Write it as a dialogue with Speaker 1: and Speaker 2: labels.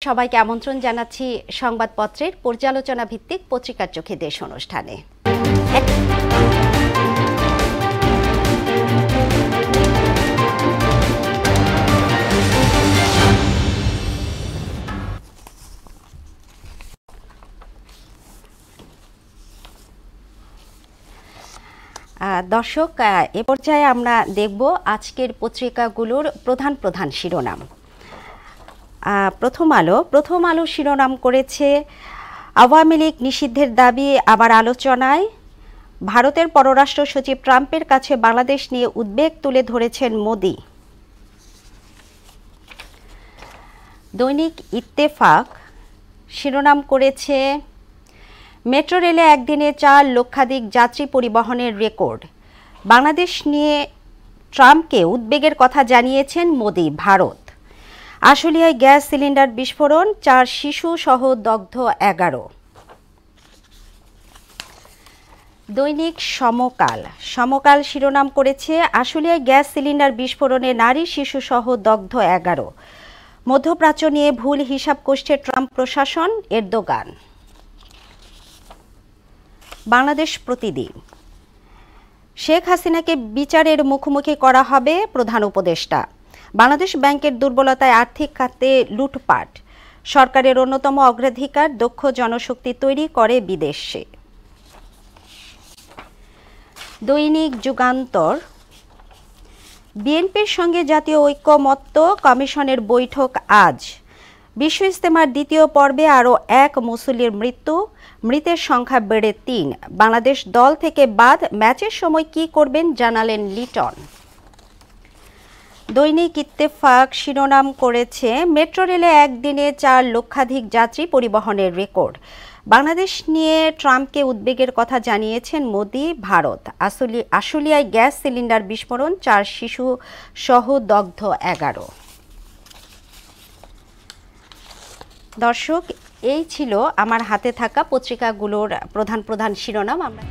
Speaker 1: সবাইকে আমন্ত্রণ জানাচ্ছি সংবাদপত্রের পর্যালোচনা ভিত্তিক পত্রিকার চোখে দেশ অনুষ্ঠানে। দর্শক, এ পর্যায়ে আমরা দেখব আজকের পত্রিকাগুলোর প্রধান প্রধান শিরোনাম। প্রথম আলো শিরোনাম করেছে আওয়ামী লীগ নিষিদ্ধের দাবি আবার আলোচনায়। ভারতের পররাষ্ট্র সচিব ট্রাম্পের কাছে বাংলাদেশ নিয়ে উদ্বেগ তুলে ধরেছেন মোদি। দৈনিক ইত্তেফাক শিরোনাম করেছে মেট্রো রেলে একদিনে 4 লক্ষাধিক যাত্রী পরিবহনের রেকর্ড। বাংলাদেশ নিয়ে ট্রাম্পকে উদ্বেগের কথা জানিয়েছেন মোদি। ভারত আশুলিয়ায় গ্যাস সিলিন্ডার বিস্ফোরণ, 4 শিশু সহ দগ্ধ 11। দৈনিক সমকাল শিরোনাম করেছে আশুলিয়ায় গ্যাস সিলিন্ডার বিস্ফোরণে নারী শিশু সহ দগ্ধ 11। মধ্যপ্রাচ্য নিয়ে ভুল হিসাব কষছে ট্রাম্প প্রশাসন, এরদোগান। বাংলাদেশ প্রতিদিন শেখ হাসিনাকে বিচারের মুখোমুখি করা হবে প্রধান উপদেষ্টা। বাংলাদেশ ব্যাংকের দুর্বলতায় আর্থিক খাতে লুটপাট। সরকারের অন্যতম অগ্রাধিকার দক্ষ জনশক্তি তৈরি করে বিদেশে। দৈনিক যুগান্তর বিএনপির সঙ্গে জাতীয় ঐক্যমত্য কমিশনের বৈঠক আজ। বিশ্ব ইজতেমার দ্বিতীয় পর্বে আরও 1 মুসল্লির মৃত্যু, মৃতের সংখ্যা বেড়ে 3। বাংলাদেশ দল থেকে বাদ, ম্যাচের সময় কি করবেন জানালেন লিটন। দৈনিক ইত্তেফাক শিরোনাম করেছে মেট্রো রেলে একদিনে 4 লক্ষাধিক যাত্রী পরিবহনের রেকর্ড। বাংলাদেশ নিয়ে ট্রাম্পকে উদ্বেগের কথা জানিয়েছেন মোদি। ভারত আশুলিয়ায় গ্যাস সিলিন্ডার বিস্ফোরণ, 4 শিশু সহ দগ্ধ 11। দর্শক, এই ছিল আমার হাতে থাকা পত্রিকাগুলোর প্রধান প্রধান শিরোনাম। আমরা